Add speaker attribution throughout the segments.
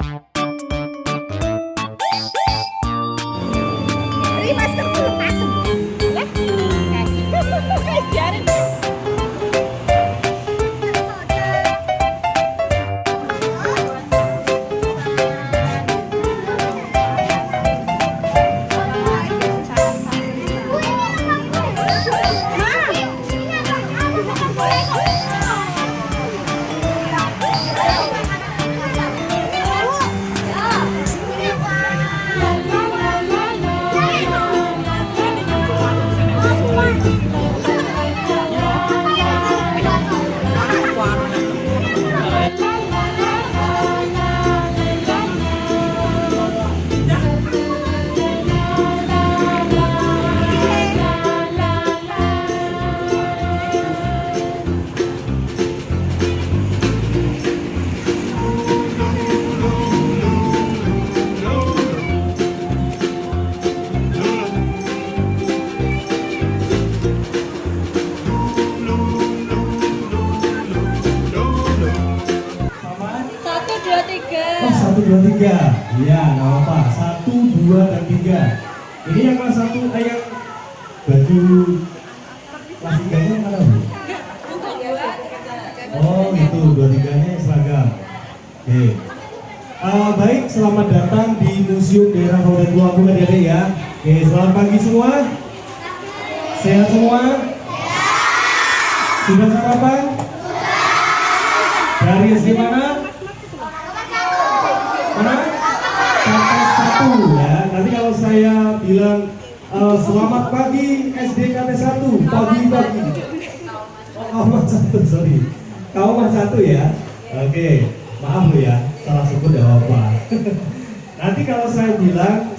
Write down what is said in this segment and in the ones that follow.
Speaker 1: Beri masker dulu, masuk. Ya. Biarin.
Speaker 2: Oh, 1, 2, 3. Iya, nggak apa-apa. 1, 2, dan 3. Ini yang kelas 1, yang baju kelas 3-nya mana, Bu? Oh, itu 2, 3-nya seragam. Oke. Baik, selamat datang di Museum Daerah Kabupaten Tulungagung adik-adik ya. Oke, selamat pagi semua. Sehat semua? Sudah sarapan? Dari SD mana? Mana? KT 1 ya. Nanti kalau saya bilang selamat pagi SD KT 1, pagi-pagi. Oh, Kauman 1, sorry. Kauman 1 ya. Oke, maaf lo ya, salah sebut ya apa. Nanti kalau saya bilang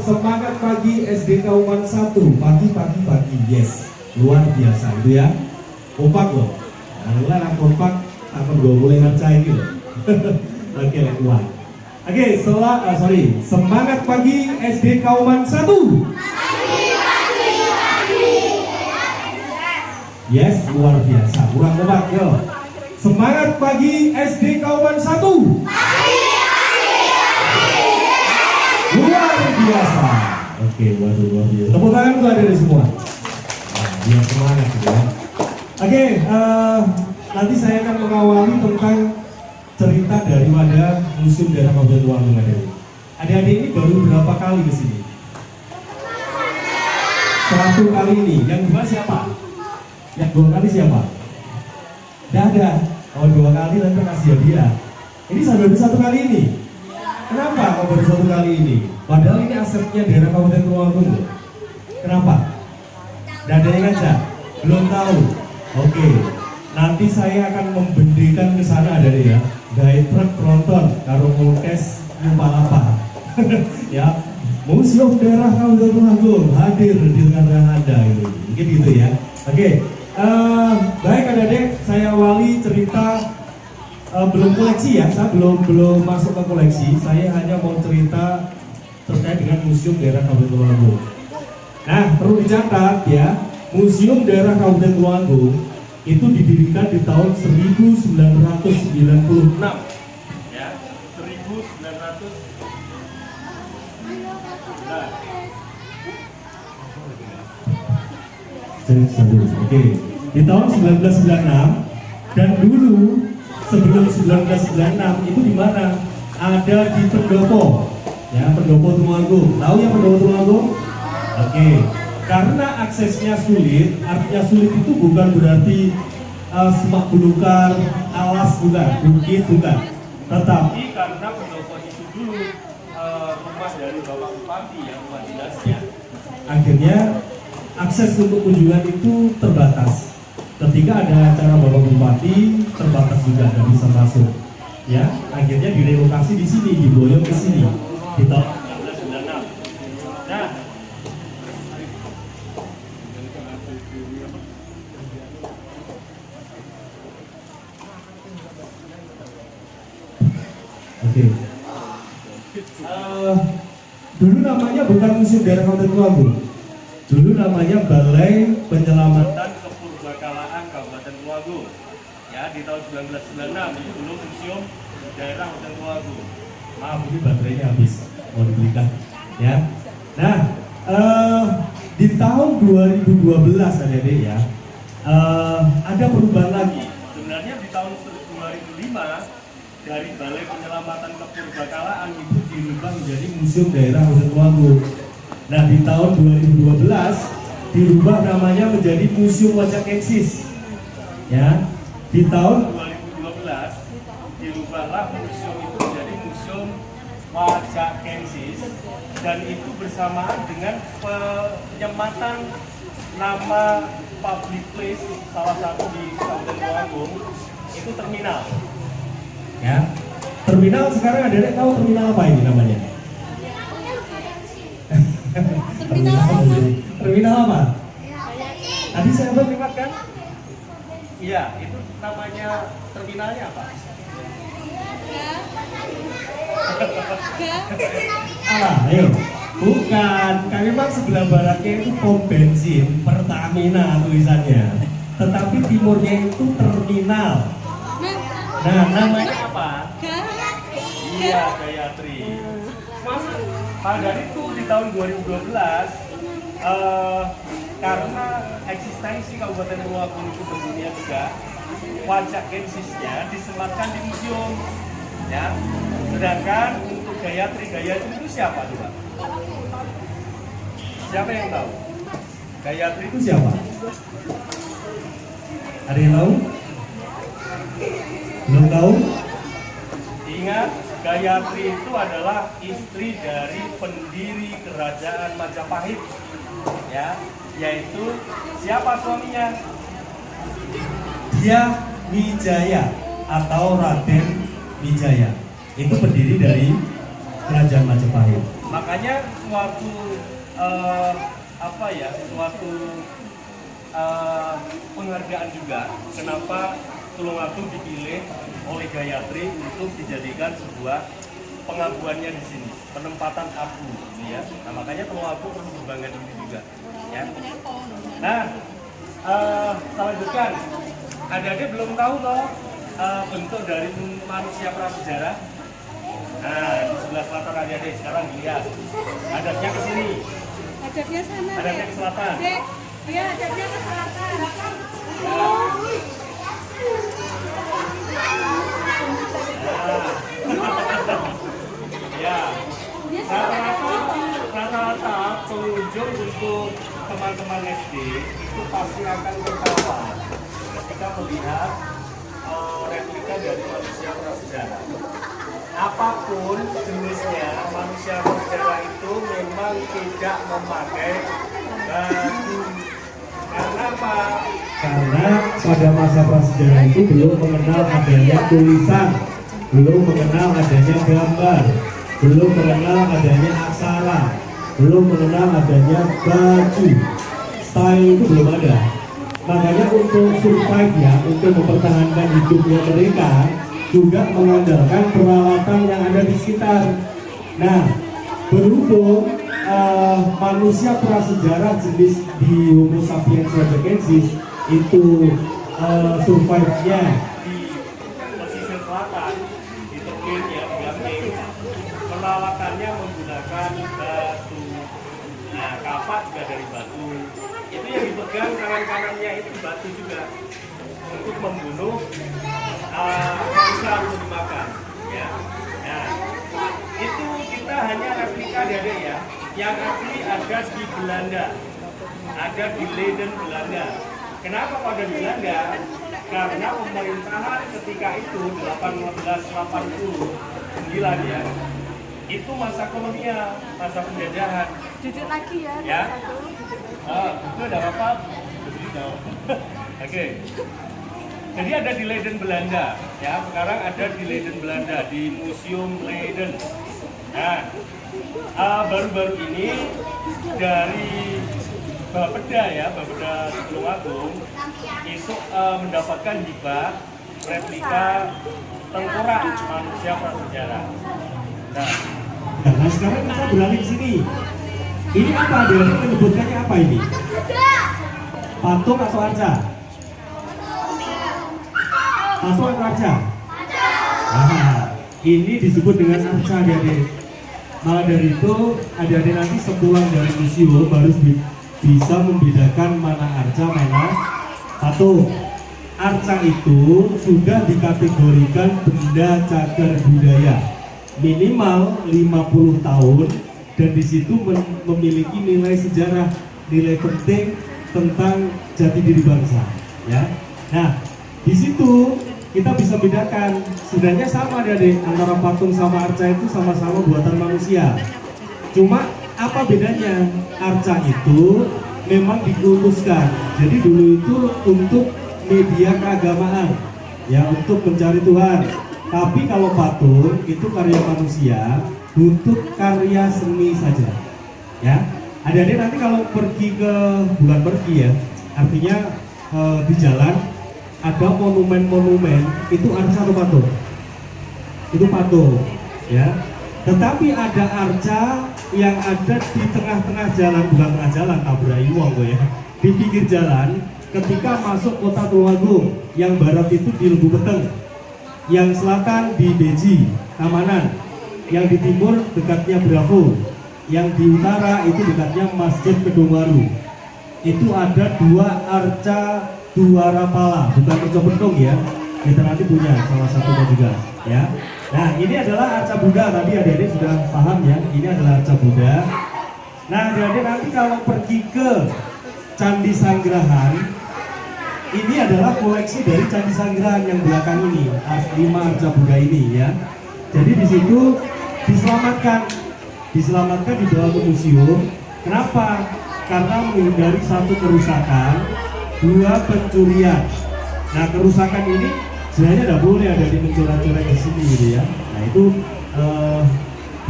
Speaker 2: semangat pagi SD Kauman 1, pagi, yes, luar biasa itu ya. Kompak loh. Nah, anak kompak akan gue boleh percaya gitu. Oke, kuat. Oke, semangat pagi SD Kauman 1. Yes, luar biasa. Kurang kompak, yo. Semangat pagi SD Kauman 1. Luar biasa. Oke, waduh, luar biasa. Tepuk tangan tuh ada di semua. Nah, biar semangat gitu ya. Oke, nanti saya akan mengawali tentang cerita daripada Museum Daerah Kabupaten Tulungagung adik-adik. Adik-adik ini baru berapa kali ke sini? 1 kali ini. Yang 2 siapa? Yang 2 kali siapa? Tidak ada. Oh, 2 kali nanti kasih hadiah. Ini saya baru 1 kali ini. Kenapa kok baru 1 kali ini? Padahal ini asetnya Daerah Kabupaten Tulungagung. Kenapa? Tidak ada yang ngajak? Belum tahu. Oke. Nanti saya akan membendikan ke sana ada ya. Gaya truk penonton karo ngukes nyumpalapa. Ya, Museum Daerah Kabupaten Tulungagung hadir di tengah-tengah Anda gitu. Mungkin gitu ya. Oke. Baik adik-adik, saya awali cerita belum koleksi ya. Saya belum masuk ke koleksi. Saya hanya mau cerita terkait dengan Museum Daerah Kabupaten Tulungagung. Nah, perlu dicatat ya, Museum Daerah Kabupaten Tulungagung itu didirikan di tahun 1996 ya, 1900. Oke, di tahun 1996. Dan dulu sebelum 1996 itu di mana? Ada di Pendopo ya, Pendopo Tulungagung. Tahu ya Pendopo Tulungagung? Oke. Karena aksesnya sulit, artinya sulit itu bukan berarti semak belukar, alas bukan, bukit bukan. Tetapi karena Pendopo itu dulu rumah dari Bapak Bupati yang rumah dinasnya, akhirnya akses untuk kunjungan itu terbatas. Ketika ada acara Bapak Bupati, terbatas juga, nggak bisa masuk. Ya, akhirnya direlokasi di sini, diboyong ke sini di tahun 1996. Nah, oke. Dulu namanya bukan Museum Daerah Kabupaten Tulungagung. Dulu namanya Balai Penyelamatan Kepurbakalaan Kabupaten Tulungagung. Ya, di tahun 1996 itu belum Museum Daerah Kabupaten Tulungagung. Maaf, ini baterainya habis, mau dibelikan ya. Nah, di tahun 2012 adik-adik ya, ada perubahan lagi. Sebenarnya di tahun 2005 dari Balai Penyelamatan Kepurbakalaan itu dirubah menjadi Museum Daerah Hutan Tuagung. Nah, di tahun 2012 dirubah namanya menjadi Museum Wajakensis. Ya, di tahun 2012 dirubahlah museum itu menjadi Museum Wajakensis, dan itu bersamaan dengan penyematan nama public place salah satu di Kabupaten Tuagung itu terminal. Ya, terminal sekarang ada tahu terminal apa ini namanya? Terminal apa? Tadi saya lewat kan? Iya, itu namanya terminalnya apa? Ayo, bukan. Kami memang sebelah baratnya itu pom bensin Pertamina tulisannya, tetapi timurnya itu terminal. Nah, namanya apa? Iya, Gayatri. Maka dari itu di tahun 2012, karena eksistensi Kabupaten Tuagung itu berdunia juga, Wajakensisnya disematkan di museum. Ya, sedangkan untuk Gayatri itu siapa coba? Siapa yang tahu? Gayatri itu siapa? Ada yang tahu? Belum tahu? Ingat, Gayatri itu adalah istri dari pendiri Kerajaan Majapahit, ya, yaitu siapa suaminya? Dia Wijaya atau Raden Wijaya. Itu pendiri dari Kerajaan Majapahit. Makanya suatu penghargaan juga kenapa Tulungagung dipilih oleh Gayatri untuk dijadikan sebuah pengakuannya di sini, penempatan abu, ya. Nah, makanya Tulungagung perlu berbangga diri juga, ya. Nah, kita lanjutkan. Adik-adik belum tahu loh bentuk dari manusia prasejarah. Nah, di sebelah selatan adik-adik sekarang dilihat. Hadapnya ke sini.
Speaker 1: Hadapnya sana.
Speaker 2: Hadapnya ke selatan.
Speaker 1: Dek, ya hadapnya ke selatan. Ya, rata-rata pengunjung untuk teman-teman SD itu pasti akan tertawa ketika melihat replika dari manusia prasejarah. Apapun jenisnya, manusia prasejarah itu memang tidak memakai baju. Karena apa? Karena pada masa prasejarah itu belum mengenal adanya tulisan, belum mengenal adanya gambar, belum mengenal adanya aksara, belum mengenal adanya baju. Style itu belum ada. Makanya untuk survive ya, untuk mempertahankan hidupnya mereka juga mengandalkan peralatan yang ada di sekitar. Nah, berhubung manusia prasejarah jenis di Homo sapiens wajakensis itu survive-nya di pesisir selatan, di Tebing ya, di Gamping, peralatannya menggunakan batu. Nah, kapak juga dari batu. Itu yang dipegang kanan-kanannya itu batu juga untuk membunuh manusia untuk dimakan, ya. Nah, itu kita hanya replika dari ya. Yang asli ada di Belanda, ada di Leiden Belanda. Kenapa pada di Belanda? Karena pemerintahan ketika itu 1889 ya, itu masa kolonial, masa penjajahan. Duduk lagi ya.
Speaker 2: Ya. Itu ada apa? Oke. Jadi ada di Leiden Belanda, ya. Sekarang ada di Leiden Belanda di Museum Leiden. Nah, baru-baru ini dari Bapeda ya, Bapeda Tulungagung itu mendapatkan hibah replika tengkorak manusia prasejarah. Nah, sekarang kita beralih ke sini. Ini apa dia? Menyebutkannya apa ini? Patung atau arca? Patung atau arca? Ini disebut dengan arca adik-adik. Maka dari itu adik-adik nanti sepulang dari museum harus bisa membedakan mana arca, mana patung. Arca itu sudah dikategorikan benda cagar budaya minimal 50 tahun dan di situ memiliki nilai sejarah, nilai penting tentang jati diri bangsa, ya. Nah, di situ kita bisa bedakan sebenarnya sama adik-adik, antara patung sama arca itu sama-sama buatan manusia. Cuma apa bedanya? Arca itu memang dikultuskan. Jadi dulu itu untuk media keagamaan, ya, untuk mencari Tuhan. Tapi kalau patung itu karya manusia untuk karya seni saja, ya. Adik-adik nanti kalau pergi ke bulan pergi, ya, artinya di jalan ada monumen-monumen, itu arca atau patung? Itu patung, ya. Tetapi ada arca yang ada di tengah-tengah jalan, bukan tengah jalan, tabrai wong ya, di pinggir jalan. Ketika masuk kota Tulungagung, yang barat itu di Lebu Peteng, yang selatan di Beji, Tamanan, yang di timur dekatnya Bravo, yang di utara itu dekatnya Masjid Kedungwaru. Itu ada dua arca Dwarapala, bukan arca bentung ya. Kita nanti punya salah satunya juga, ya. Nah, ini adalah arca Buddha. Tadi adik-adik sudah paham ya. Ini adalah arca Buddha. Nah, adik-adik nanti kalau pergi ke Candi Sanggrahan, ini adalah koleksi dari Candi Sanggrahan yang belakang ini, 5 arca Buddha ini, ya. Jadi di situ diselamatkan dibawa ke museum. Kenapa? Karena menghindari satu kerusakan, 2 pencurian. Nah, kerusakan ini sebenarnya tidak boleh ada di mencoret-coret di sini, gitu ya. Nah, itu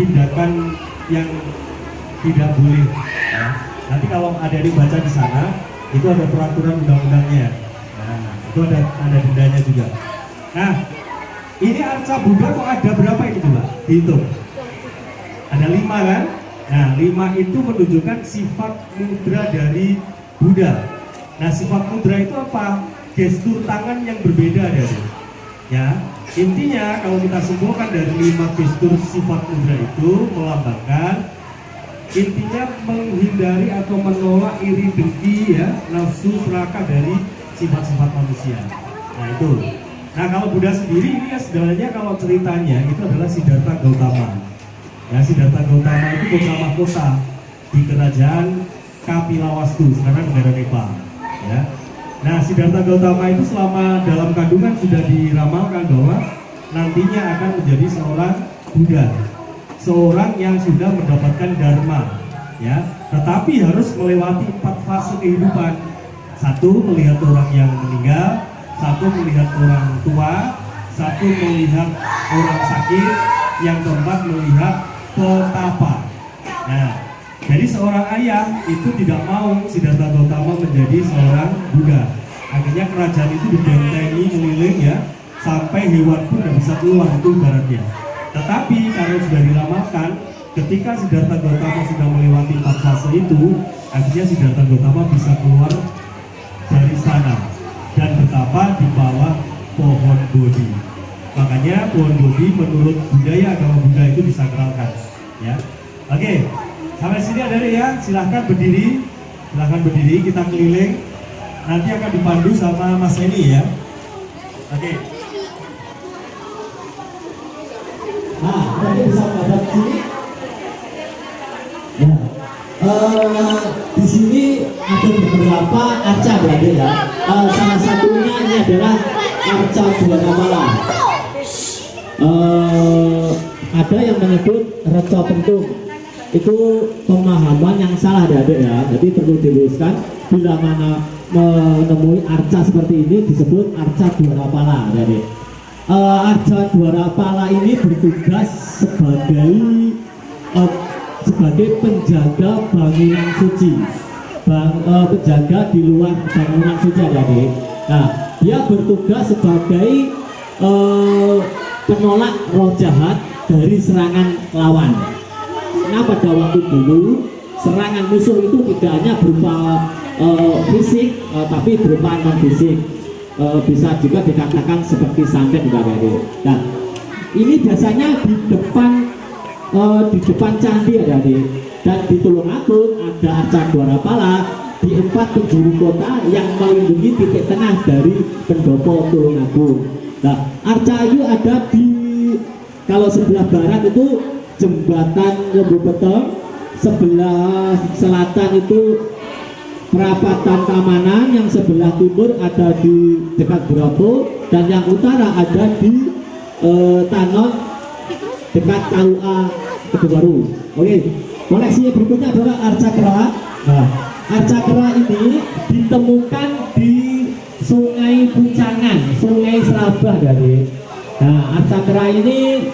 Speaker 2: tindakan yang tidak boleh. Ya. Nanti kalau ada yang baca di sana, itu ada peraturan undang-undangnya. Nah, itu ada dendanya juga. Nah, ini arca Buddha kok ada berapa ini coba? Dihitung. Ada 5 kan? Nah, 5 itu menunjukkan sifat mudra dari Buddha. Nah, sifat mudra itu apa? Gestur tangan yang berbeda dari. Ya, intinya kalau kita simpulkan dari 5 gestur sifat mudra itu melambangkan intinya menghindari atau menolak iri dengki, ya, nafsu serakah dari sifat-sifat manusia. Nah, itu. Nah, kalau Buddha sendiri ini ya sebenarnya kalau ceritanya itu adalah Siddhartha Gautama. Ya, Siddhartha Gautama itu putra mahkota di kerajaan Kapilawastu, sekarang negara Nepal. Ya. Nah, Siddhartha Gautama itu selama dalam kandungan sudah diramalkan bahwa nantinya akan menjadi seorang Buddha, seorang yang sudah mendapatkan dharma, ya. Tetapi harus melewati 4 fase kehidupan. 1 melihat orang yang meninggal, 1 melihat orang tua, 1 melihat orang sakit, yang keempat melihat petapa. Nah, jadi seorang ayah itu tidak mau Siddhartha Gautama menjadi seorang Buddha. Akhirnya kerajaan itu dibentengi keliling, ya, sampai hewan pun tidak bisa keluar, itu ibaratnya. Tetapi kalau sudah diramalkan, ketika Siddhartha Gautama sudah melewati 4 fase itu, akhirnya Siddhartha Gautama bisa keluar dari sana dan betapa di bawah pohon Bodhi. Makanya pohon Bodhi menurut budaya agama Buddha itu disakralkan, ya. Oke, sampai sini ada ya. Silahkan berdiri, kita keliling. Nanti akan dipandu sama Mas Eni, ya. Oke.
Speaker 3: Nah, nanti bisa menghadap sini. Ya. Di sini ada beberapa arca berarti, ya. Salah satunya ini adalah arca Dwarapala. Ada yang menyebut reca pentung. Itu pemahaman yang salah, adik-adik, ya. Jadi perlu diluruskan. Bila mana menemui arca seperti ini disebut arca Dwarapala, adik-adik. Arca Dwarapala ini bertugas sebagai penjaga bangunan suci, penjaga di luar bangunan suci, adik-adik. Nah, dia bertugas sebagai penolak roh jahat dari serangan lawan. Karena pada waktu dulu serangan musuh itu tidak hanya berupa fisik, tapi berupa non fisik. Bisa juga dikatakan seperti santet, juga. Nah, ini biasanya di depan candi adik-adik, dan di Tulungagung ada arca Dwarapala di 4 penjuru kota yang melindungi titik tengah dari pendopo Tulungagung. Nah, arca itu ada di, kalau sebelah barat itu jembatan Lembu Peteng, sebelah selatan itu perapatan Kamanan, yang sebelah timur ada di dekat Bropo, dan yang utara ada di Tanon dekat KUA Tegubaru. Oke, koleksi berikutnya adalah arca kera. Nah, arca kera ini ditemukan di Sungai Puncangan, Sungai Serabah dari. Nah, arca kera ini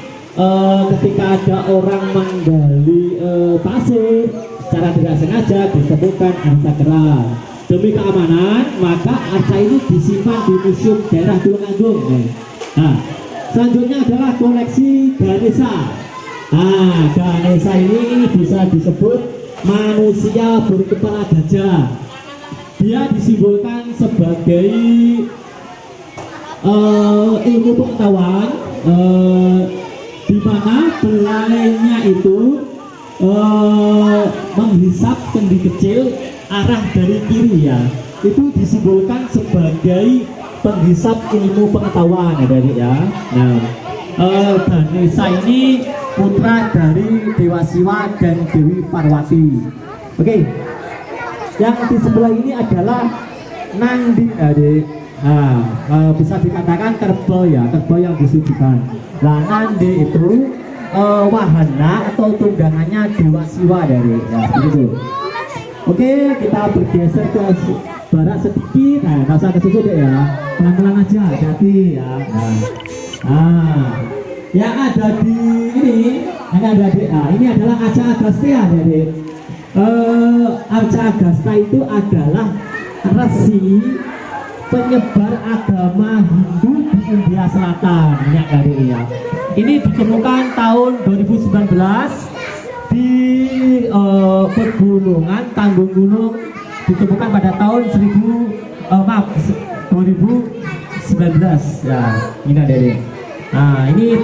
Speaker 3: ketika ada orang menggali pasir secara tidak sengaja ditemukan arca kera. Demi keamanan, maka arca ini disimpan di museum daerah Tulungagung. Nah, selanjutnya adalah koleksi Ganesha. Nah, Ganesha ini bisa disebut manusia berkepala gajah. Dia disimbolkan sebagai ilmu pengetahuan, di mana belalainya itu menghisap kendi kecil arah dari kiri ya. Itu disimbolkan sebagai penghisap ilmu pengetahuan ya dari ya. Nah, Ganesha ini putra dari Dewa Siwa dan Dewi Parwati. Oke, yang di sebelah ini adalah Nandi adik. Nah, bisa dikatakan kerbau ya, kerbau yang disucikan. Nah, Nandi itu wahana atau tunggangannya Dewa Siwa dari ya, begitu. Oke, kita bergeser ke barat sedikit. Nah, nggak usah ke situ deh ya, pelan-pelan aja, hati-hati ya. Nah, yang ada di ini, ini adalah Arca Agastya dari. Arca Agastya itu adalah resi penyebar agama Hindu di India Selatan ya dari ya. Ini ditemukan tahun 2019 di pegunungan Tanggung Gunung, ditemukan pada tahun 2019 ya. Ini dari. Nah, ini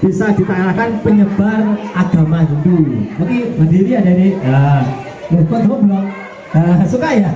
Speaker 3: bisa dikatakan penyebar agama Hindu. Oke, berdiri ada nih. Nah, kok belum? Suka ya?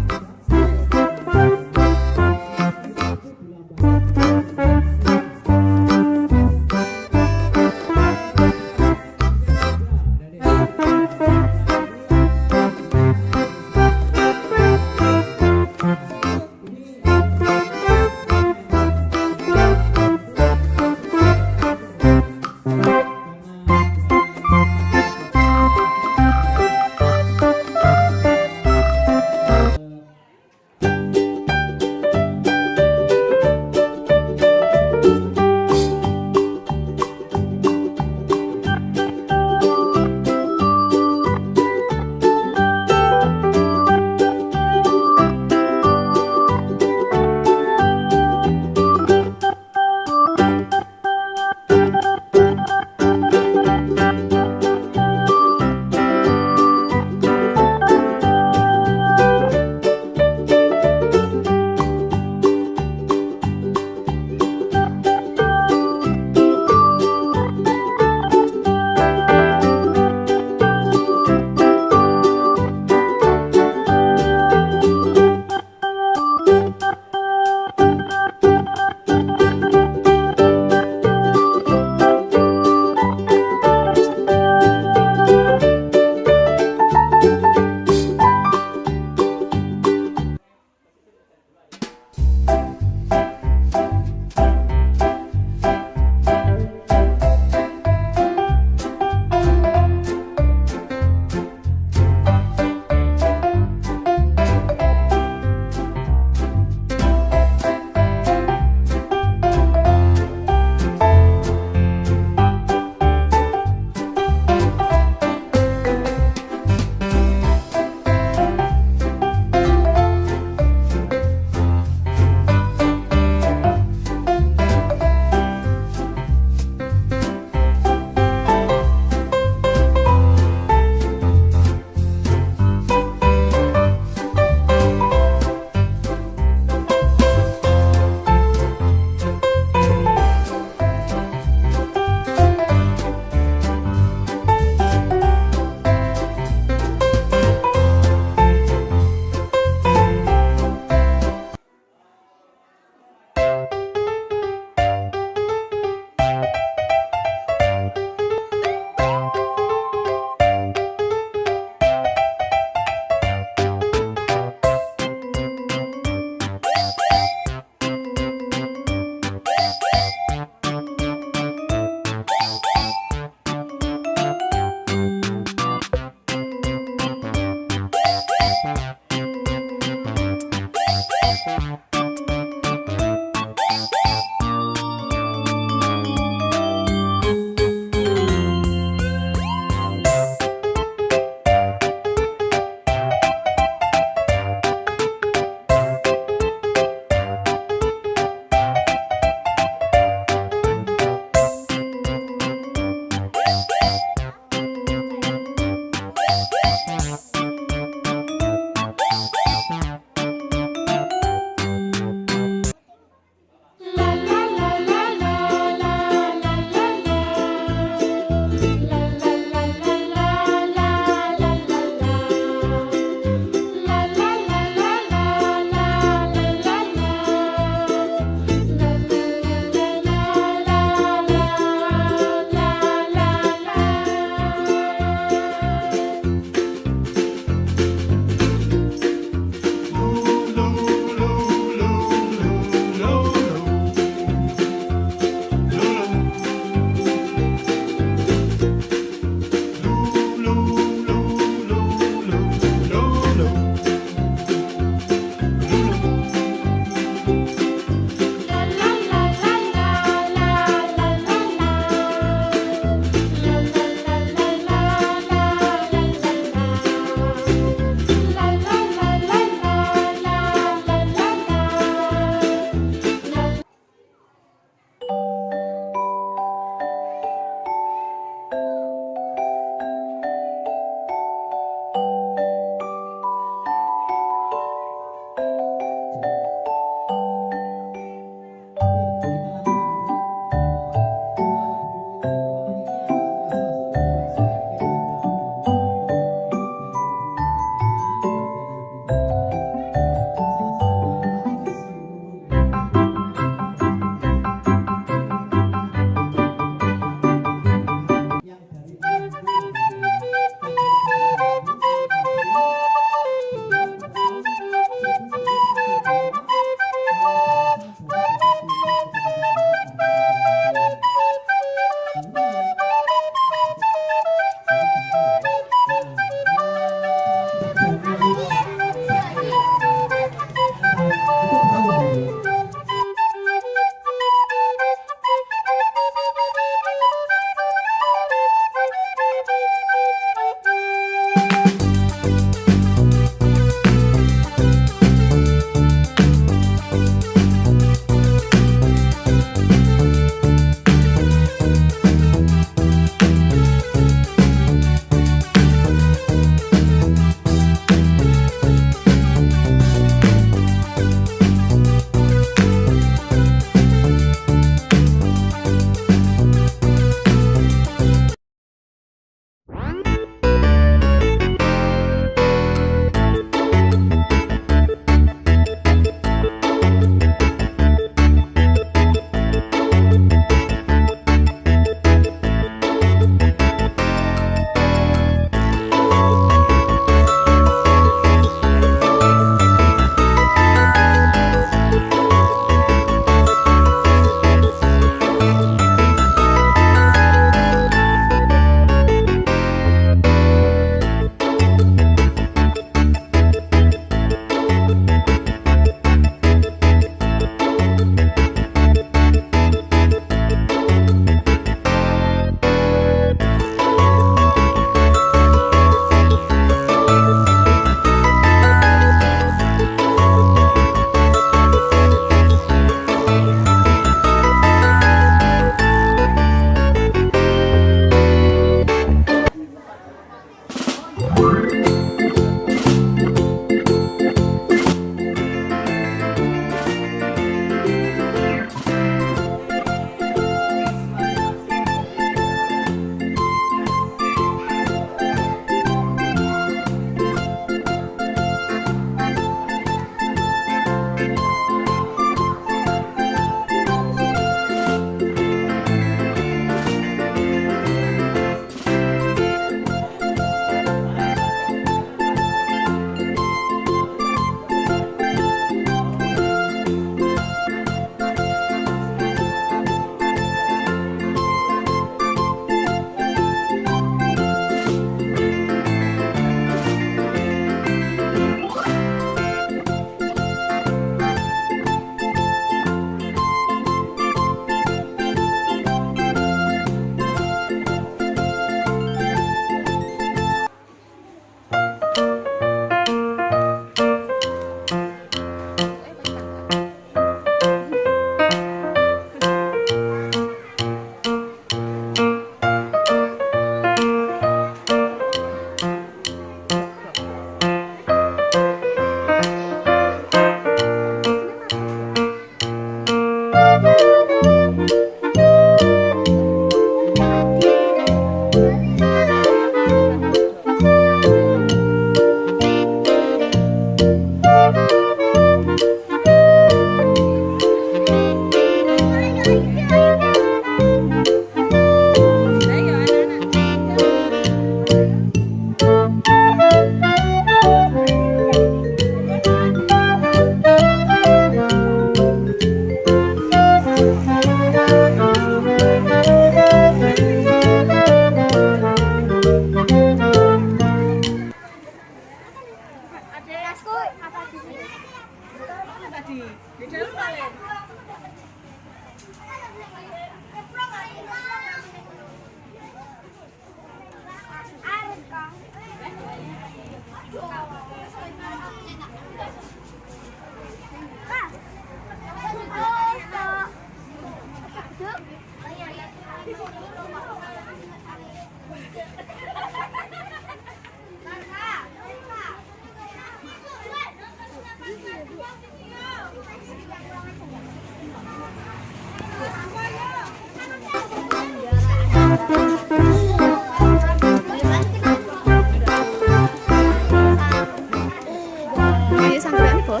Speaker 4: Ini sampean bos.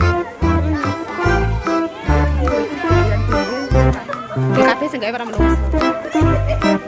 Speaker 4: Di kafe seenggaknya para menunggu.